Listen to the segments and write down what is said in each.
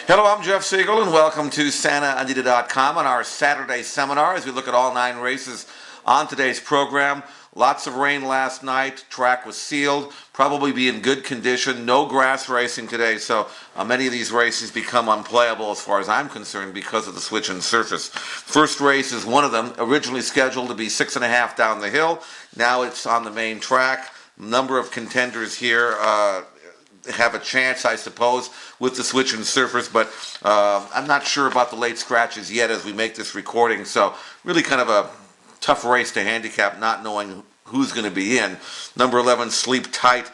Hello, I'm Jeff Siegel, and welcome to SantaAnita.com on our Saturday seminar as we look at all 9 races on today's program. Lots of rain last night. Track was sealed. Probably be in good condition. No grass racing today, so many of these races become unplayable as far as I'm concerned because of the switch in surface. First race is one of them, originally scheduled to be 6.5 down the hill. Now it's on the main track. Number of contenders here have a chance, I suppose, with the switch in surface, but I'm not sure about the late scratches yet as we make this recording, so really kind of a tough race to handicap, not knowing who's going to be in. Number 11, Sleep Tight,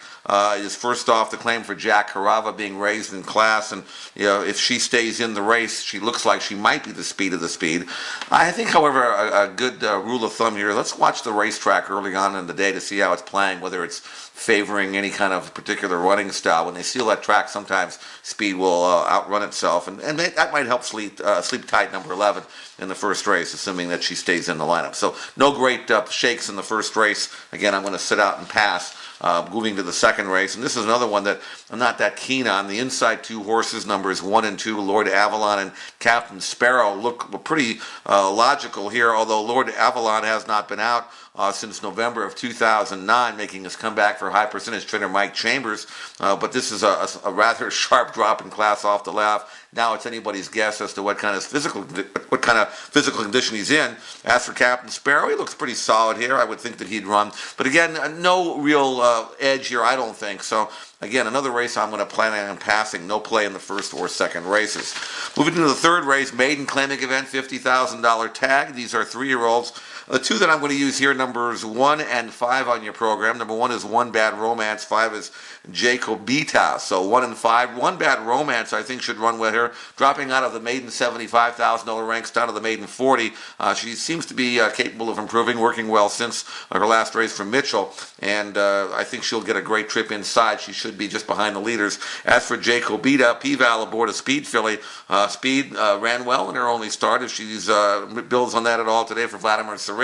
is first off the claim for Jack Carava, being raised in class, and if she stays in the race, she looks like she might be the speed of the speed. I think, however, a good rule of thumb here, let's watch the racetrack early on in the day to see how it's playing, whether it's favoring any kind of particular running style. When they seal that track, sometimes speed will outrun itself, and that might help Sleep Tight, number 11, in the first race, assuming that she stays in the lineup. So no great shakes in the first race. Again, I'm going to sit out and pass. Moving to the second race, and this is another one that I'm not that keen on. The inside 2 horses, numbers 1 and 2, Lord Avalon and Captain Sparrow, look pretty logical here, although Lord Avalon has not been out since November of 2009, making his comeback for high percentage trainer Mike Chambers, but this is a rather sharp drop in class off the left. Now it's anybody's guess as to what kind of physical condition he's in. As for Captain Sparrow, he looks pretty solid here. I would think that he'd run, but again, no real edge here, I don't think. So again, another race I'm going to plan on passing. No play in the first or second races. Moving into the third race, maiden claiming event, $50,000 tag. These are 3-year-olds. The 2 that I'm going to use here, numbers 1 and 5 on your program. Number 1 is One Bad Romance. 5 is Jacobita. So 1 and 5. One Bad Romance, I think, should run with her. Dropping out of the maiden $75,000 ranks down to the maiden 40. She seems to be capable of improving, working well since her last race from Mitchell. And I think she'll get a great trip inside. She should be just behind the leaders. As for Jacobita, P-Val aboard a Speed filly. Speed ran well in her only start. If she builds on that at all today for Vladimir Serin,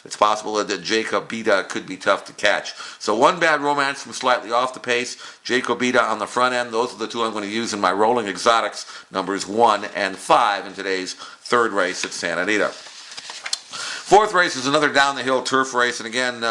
it's possible that Jacobita could be tough to catch. So One Bad Romance from slightly off the pace. Jacobita on the front end. Those are the 2 I'm going to use in my rolling exotics, numbers 1 and 5 in today's third race at Santa Anita. Fourth race is another down-the-hill turf race, and again,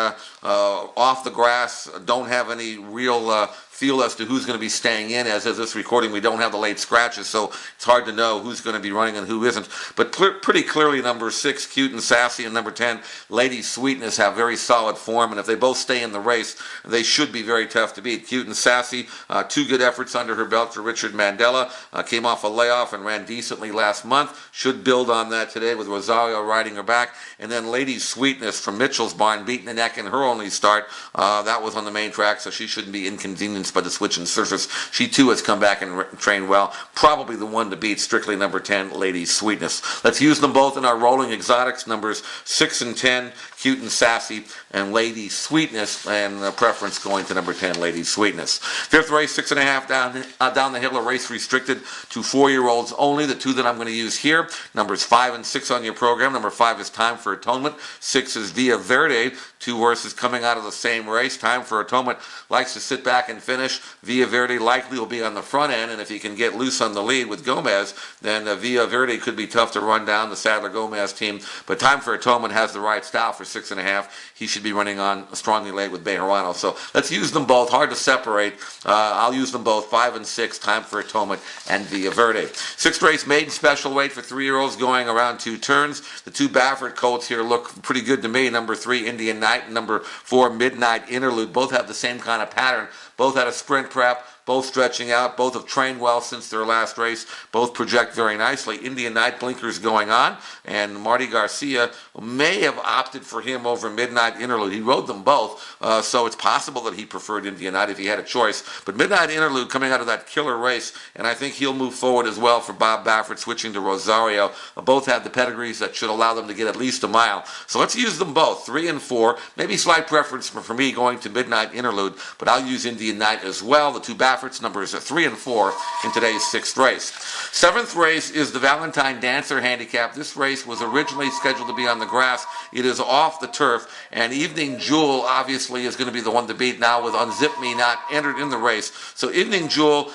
off the grass, don't have any real feel as to who's going to be staying in. As of this recording, we don't have the late scratches, so it's hard to know who's going to be running and who isn't. But pretty clearly, number 6, Cute and Sassy, and number 10, Lady Sweetness, have very solid form, and if they both stay in the race, they should be very tough to beat. Cute and Sassy, 2 good efforts under her belt for Richard Mandela, came off a layoff and ran decently last month, should build on that today with Rosario riding her back. And then Lady Sweetness from Mitchell's barn, beating the neck in her only start. That was on the main track, so she shouldn't be inconvenienced by the switch in surface. She too has come back and trained well. Probably the one to beat, strictly number 10, Lady Sweetness. Let's use them both in our rolling exotics, numbers 6 and 10, Cute and Sassy, and Lady Sweetness, and preference going to number 10, Lady Sweetness. Fifth race, 6.5 down the hill, a race restricted to 4-year-olds only. The 2 that I'm going to use here, numbers 5 and 6 on your program. Number 5 is Time for Atonement. 6 is Via Verde. 2 horses coming out of the same race. Time for Atonement likes to sit back and finish. Via Verde likely will be on the front end, and if he can get loose on the lead with Gomez, then Via Verde could be tough to run down the Sadler-Gomez team. But Time for Atonement has the right style for 6.5. He should be running on strongly late with Bejarano. So let's use them both. Hard to separate. I'll use them both. 5 and 6, Time for Atonement and Via Verde. Sixth race, maiden special weight for 3-year-olds, going around 2 turns. The 2 Baffert colts here look pretty good to me. Number 3, Indian Night, and number 4, Midnight Interlude. Both have the same kind of pattern. Both had a sprint prep. Both stretching out. Both have trained well since their last race. Both project very nicely. Indian Night blinkers going on, and Marty Garcia may have opted for him over Midnight Interlude. He rode them both, so it's possible that he preferred Indian Night if he had a choice. But Midnight Interlude coming out of that killer race, and I think he'll move forward as well for Bob Baffert, switching to Rosario. Both have the pedigrees that should allow them to get at least a mile. So let's use them both, 3 and 4. Maybe slight preference for me going to Midnight Interlude, but I'll use Indian Night as well. The 2 Bafferts, numbers 3 and 4 in today's 6th race. 7th race is the Valentine Dancer Handicap. This race was originally scheduled to be on the grass It is off the turf, and Evening Jewel obviously is going to be the one to beat now with Unzip Me not entered in the race. So Evening Jewel,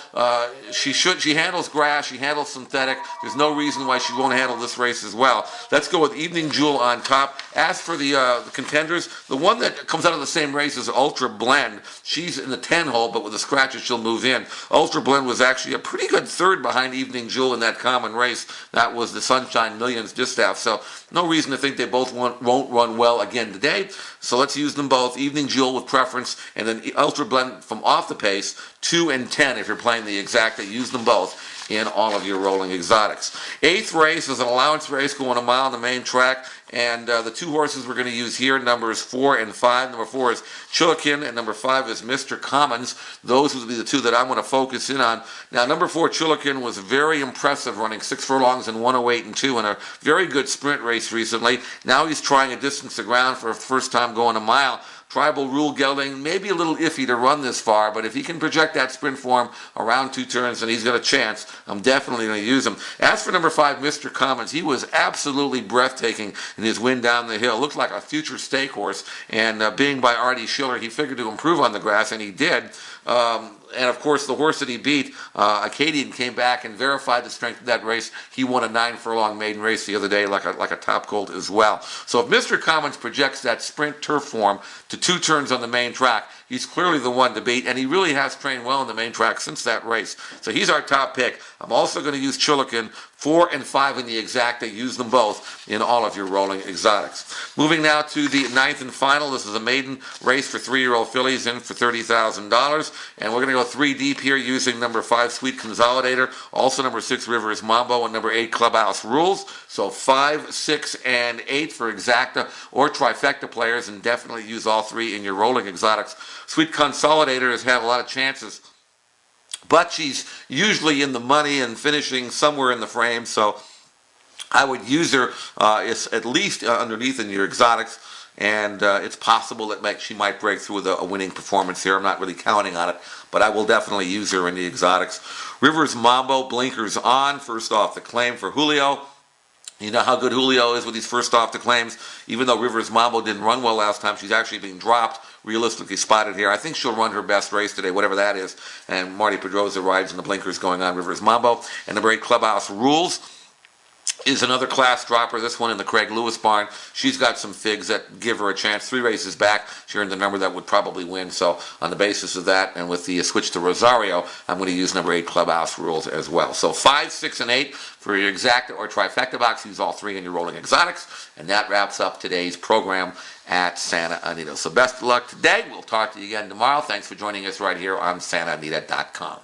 she handles grass, she handles synthetic. There's no reason why she won't handle this race as well. Let's go with Evening Jewel on top. As for the contenders, the one that comes out of the same race is Ultra Blend. She's in the 10 hole, but with the scratches she'll move in. Ultra Blend was actually a pretty good third behind Evening Jewel in that common race. That was the Sunshine Millions distaff. So no reason to think they both won't run well again today. So let's use them both. Evening Jewel with preference, and then Ultra Blend from off the pace, 2 and 10 if you're playing the exacta. Use them both in all of your rolling exotics. Eighth race is an allowance race going a mile on the main track, and the two horses we're going to use here, numbers 4 and 5. Number 4 is Chilikin, and number 5 is Mr. Cummins. Those would be the two that I'm going to focus in on. Now, number 4, Chilikin, was very impressive, running 6 furlongs in 1:08 and 2 in a very good sprint race recently. Now he's trying a distance to ground for a first time going a mile. Tribal rule gelding, maybe a little iffy to run this far, but if he can project that sprint form around 2 turns, then he's got a chance. I'm definitely going to use him. As for number 5, Mr. Cummins, he was absolutely breathtaking in his win down the hill. Looked like a future stake horse, and being by Artie Schiller, he figured to improve on the grass, and he did. And of course, the horse that he beat, Acadian, came back and verified the strength of that race. He won a 9 furlong maiden race the other day, like a top colt as well. So if Mr. Cummins projects that sprint turf form to 2 turns on the main track, he's clearly the one to beat, and he really has trained well on the main track since that race. So he's our top pick. I'm also going to use Chilikin, 4 and 5 in the exacta. Use them both in all of your rolling exotics. Moving now to the 9th and final. This is a maiden race for 3-year-old fillies in for $30,000. And we're going to go 3 deep here using number 5, Sweet Consolidator, also number 6, Rivers Mambo, and number 8, Clubhouse Rules. So 5, 6, and 8 for exacta or trifecta players, and definitely use all 3 in your rolling exotics. Sweet Consolidator has had a lot of chances, but she's usually in the money and finishing somewhere in the frame, so I would use her at least underneath in your exotics, and it's possible that she might break through with a winning performance here. I'm not really counting on it, but I will definitely use her in the exotics. Rivers Mambo, blinkers on, first off the claim for Julio. You know how good Julio is with these first off the claims. Even though Rivers Mambo didn't run well last time, she's actually being dropped, realistically spotted here. I think she'll run her best race today, whatever that is. And Marty Pedroza rides in the blinkers going on Rivers Mambo. And number 8, Clubhouse Rules is another class dropper, this one in the Craig Lewis barn. She's got some figs that give her a chance. 3 races back, she earned the number that would probably win. So on the basis of that, and with the switch to Rosario, I'm going to use number 8, Clubhouse Rules as well. So 5, 6, and 8 for your exacta or trifecta box. Use all 3 in your rolling exotics. And that wraps up today's program at Santa Anita. So best of luck today. We'll talk to you again tomorrow. Thanks for joining us right here on SantaAnita.com.